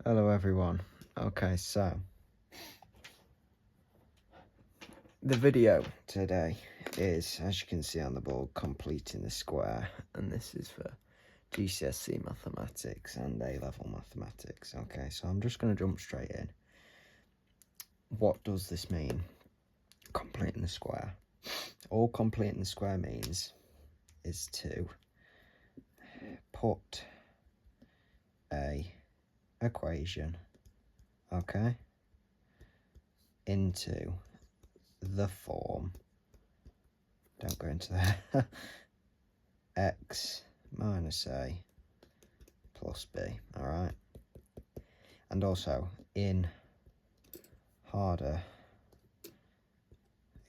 Hello everyone. Okay, so the video today is, as you can see on the board, completing the square, and this is for GCSE mathematics and A-level mathematics. Okay, so I'm just going to jump straight in. What does this mean, completing the square? All completing the square means is to put a equation, okay, into the form, don't go into there, x minus a plus b, alright? And also, in harder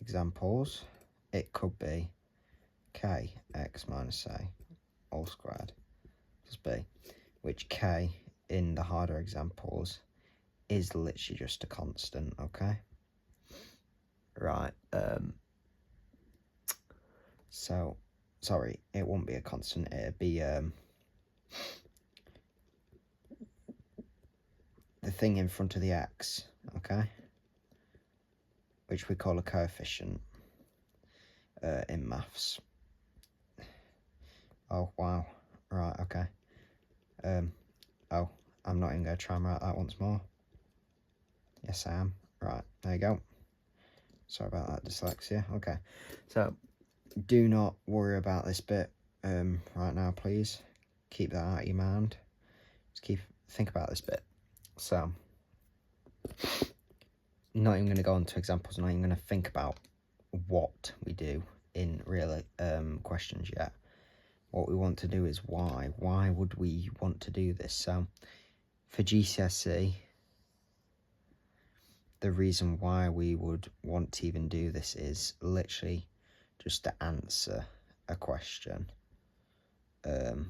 examples, it could be k x minus a all squared plus b, which k in the harder examples is literally just a constant, okay? Right, so, sorry, it won't be a constant, it'd be, the thing in front of the x, okay? Which we call a coefficient, in maths. Oh, wow, right, okay. Oh, I'm not even going to try and write that once more. Yes, I am. Right, there you go. Sorry about that, dyslexia. Okay, so do not worry about this bit right now, please. Keep that out of your mind. Just think about this bit. So, not even going to go on to examples, not even going to think about what we do in real questions yet. What we want to do is why. Why would we want to do this? So, for GCSE, the reason why we would want to even do this is literally just to answer a question. You're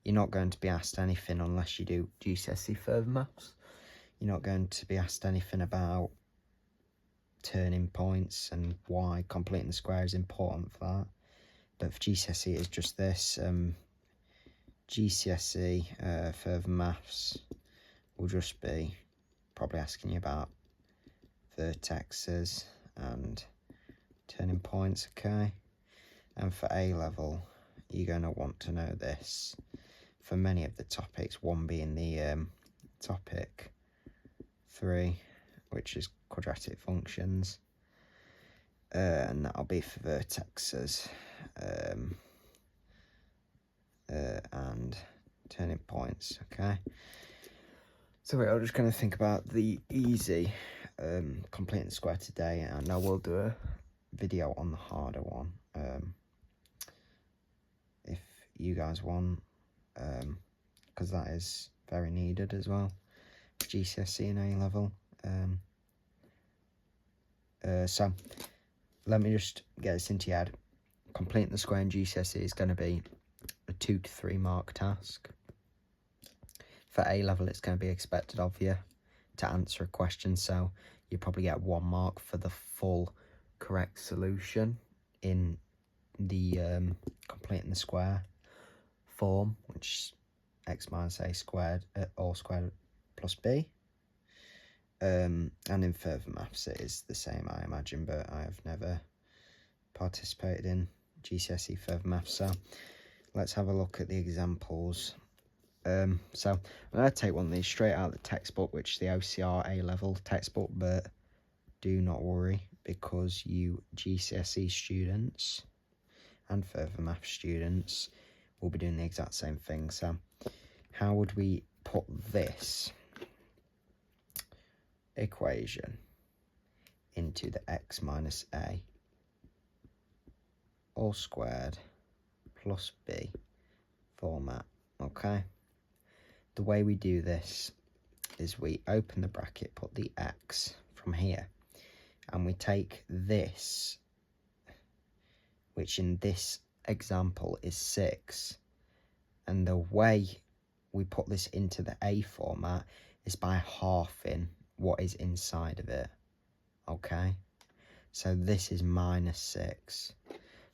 not going to be asked anything unless you do GCSE further maths. You're not going to be asked anything about turning points and why completing the square is important for that. But for GCSE, it's just this. GCSE further maths will just be probably asking you about vertexes and turning points, okay? And for A-level, you're going to want to know this for many of the topics, one being the topic 3, which is quadratic functions, and that'll be for vertexes and turning points, okay? So I'm just going to think about the easy completing the square today, and I will do a video on the harder one if you guys want, because that is very needed as well, GCSE and A-level. So let me just get this into your head. Completing the square in GCSE is going to be a 2 to 3 mark task. For A-level, it's going to be expected of you to answer a question, so you probably get 1 mark for the full correct solution in the completing the square form, which is x minus a squared all squared plus b. And in further maths, it is the same, I imagine, but I have never participated in GCSE further maths, so let's have a look at the examples. So I'm going to take one of these straight out of the textbook, which is the OCR A-level textbook, but do not worry, because you GCSE students and further maths students will be doing the exact same thing. So how would we put this equation into the x minus a all squared plus b format, okay? The way we do this is we open the bracket, put the x from here, and we take this, which in this example is 6, and the way we put this into the a format is by halving what is inside of it, okay? So this is minus 6,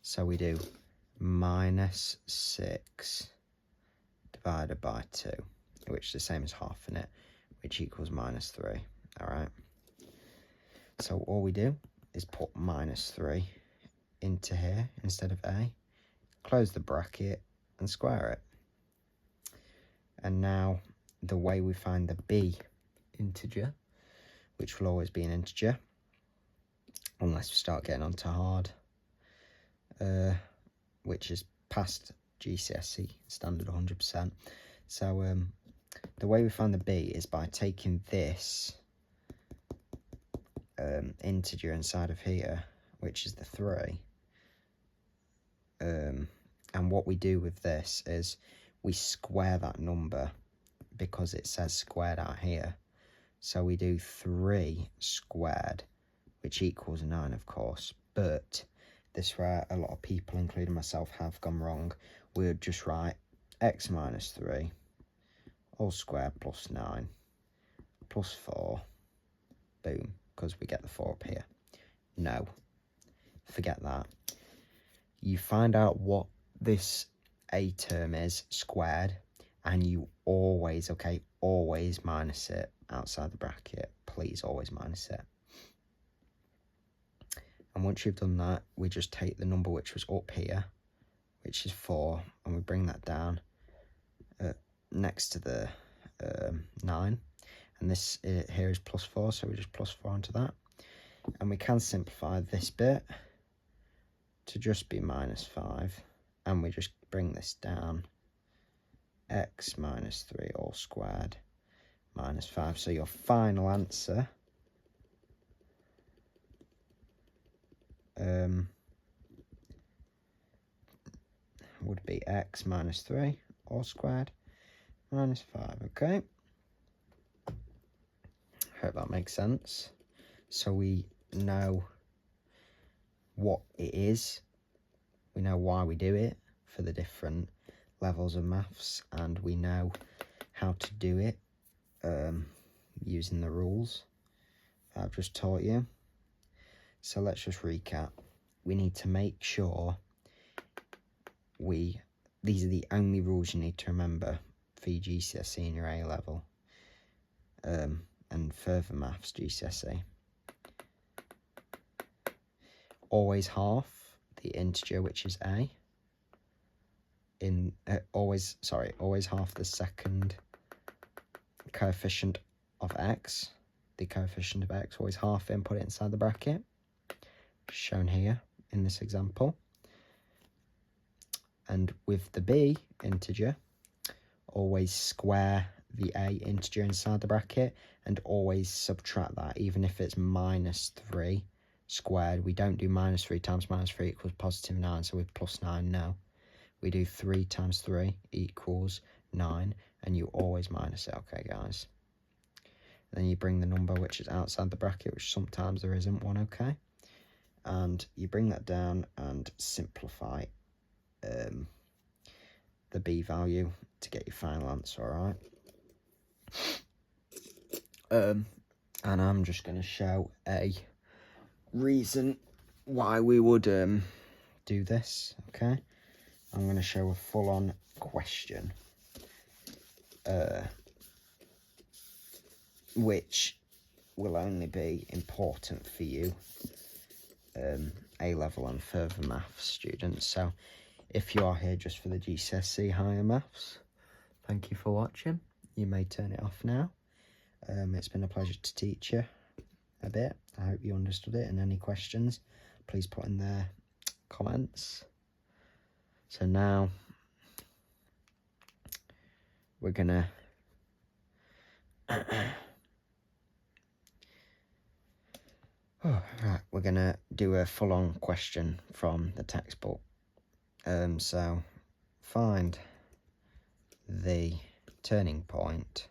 so we do minus 6 divided by 2, which which is the same as halving it, which equals -3. All right. So all we do is put -3 into here instead of a, close the bracket and square it. And now the way we find the b integer, which will always be an integer, unless we start getting onto hard, which is past GCSE standard 100%. So the way we find the b is by taking this integer inside of here, which is the 3, and what we do with this is we square that number because it says squared out here. So we do 3 squared, which equals 9, of course, but this is where a lot of people, including myself, have gone wrong. We would just write x minus 3 all squared plus 9 plus 4, boom, because we get the 4 up here. No, forget that. You find out what this a term is squared, and you always, okay, always minus it outside the bracket. Please always minus it. And once you've done that, we just take the number which was up here, which is 4, and we bring that down next to the 9. And this here is plus 4, so we just plus 4 onto that. And we can simplify this bit to just be -5, and we just bring this down, x minus 3 all squared -5. So your final answer would be x minus 3 all squared -5. Okay, hope that makes sense. So we know what it is, we know why we do it for the different levels of maths, and we know how to do it using the rules I've just taught you. So let's just recap. We need to make sure these are the only rules you need to remember for your GCSE and your A level, and further maths GCSE. Always half the integer, which is a, always half the second coefficient of x, the coefficient of x, always half it and put it inside the bracket, shown here in this example. And with the b integer, always square the a integer inside the bracket and always subtract that, even if it's -3 squared. We don't do -3 times -3 equals +9, so with +9 now. We do 3 times 3 equals 9, and you always minus it, okay, guys? And then you bring the number which is outside the bracket, which sometimes there isn't one, okay? And you bring that down and simplify the b value to get your final answer, alright? And I'm just going to show a reason why we would do this, okay? I'm going to show a full-on question, which will only be important for you A-level and further maths students. So if you are here just for the GCSE higher maths, thank you for watching. You may turn it off now. It's been a pleasure to teach you a bit. I hope you understood it, and any questions, please put in the comments. So now we're gonna we're gonna do a full-on question from the textbook. So find the turning point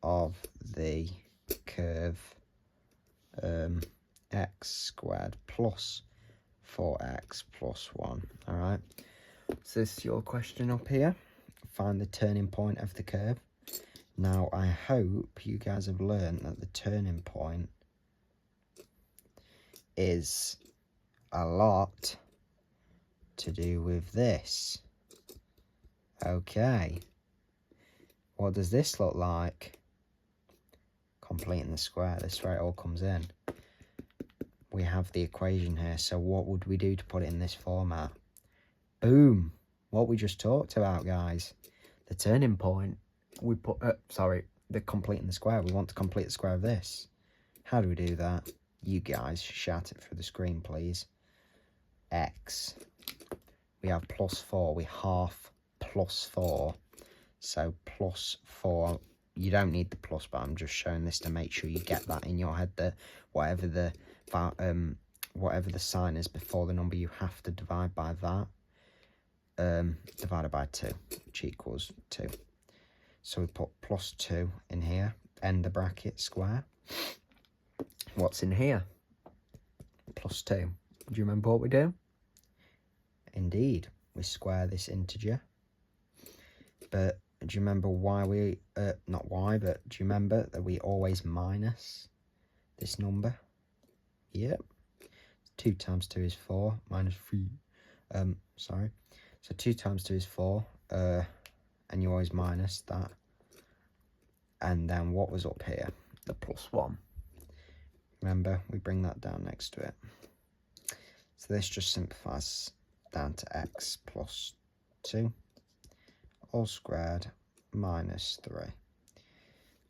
of the curve x squared plus 4x plus 1. All right, so this is your question up here. Find the turning point of the curve. Now I hope you guys have learned that the turning point is a lot to do with this. Okay. What does this look like? Completing the square. This is where it all comes in. We have the equation here. So what would we do to put it in this format? Boom. What we just talked about, guys. The turning point. We put, the completing the square. We want to complete the square of this. How do we do that? You guys shout it through the screen, please. X. We have +4. We half +4. So +4. You don't need the plus, but I'm just showing this to make sure you get that in your head, that whatever the sign is before the number, you have to divide by that. Divided by 2, which equals 2. So we put +2 in here, end the bracket, square. What's in here? +2. Do you remember what we do? Indeed, we square this integer. But do you remember why we, not why, but do you remember that we always minus this number? Yep. 2 times 2 is 4, minus 3. So 2 times 2 is 4, and you always minus that. And then what was up here? The +1. Remember, we bring that down next to it. So this just simplifies down to x plus 2, all squared, minus 3.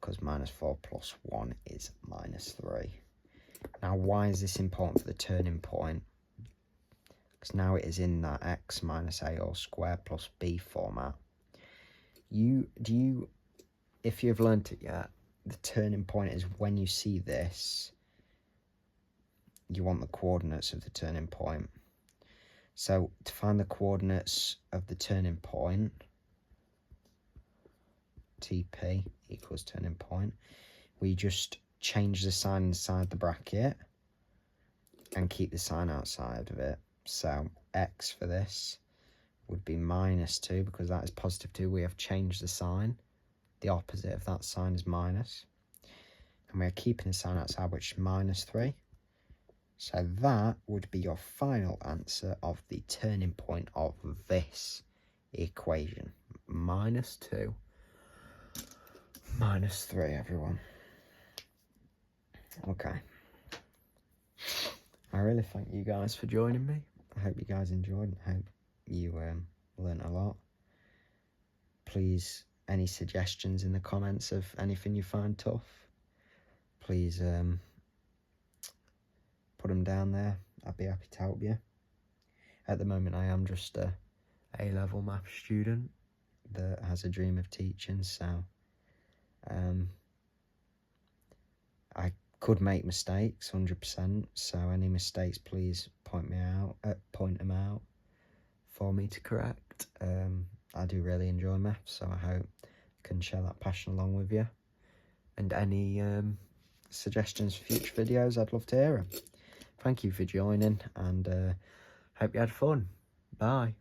Because -4 plus 1 is -3. Now, why is this important for the turning point? Because now it is in that x minus a all squared plus b format. If you've learnt it yet, the turning point is when you see this, you want the coordinates of the turning point. So to find the coordinates of the turning point, TP equals turning point, we just change the sign inside the bracket and keep the sign outside of it. So x for this would be -2, because that is +2. We have changed the sign. The opposite of that sign is minus. And we are keeping the sign outside, which is -3. So that would be your final answer of the turning point of this equation. -2, -3, everyone. Okay. I really thank you guys for joining me. I hope you guys enjoyed. I hope you learnt a lot. Please, any suggestions in the comments of anything you find tough, please put them down there. I'd be happy to help you. At the moment, I am just a A-level math student that has a dream of teaching, so I could make mistakes, 100%. So any mistakes, please point them out for me to correct. I do really enjoy math, so I hope I can share that passion along with you. And any suggestions for future videos, I'd love to hear them. Thank you for joining, and hope you had fun. Bye.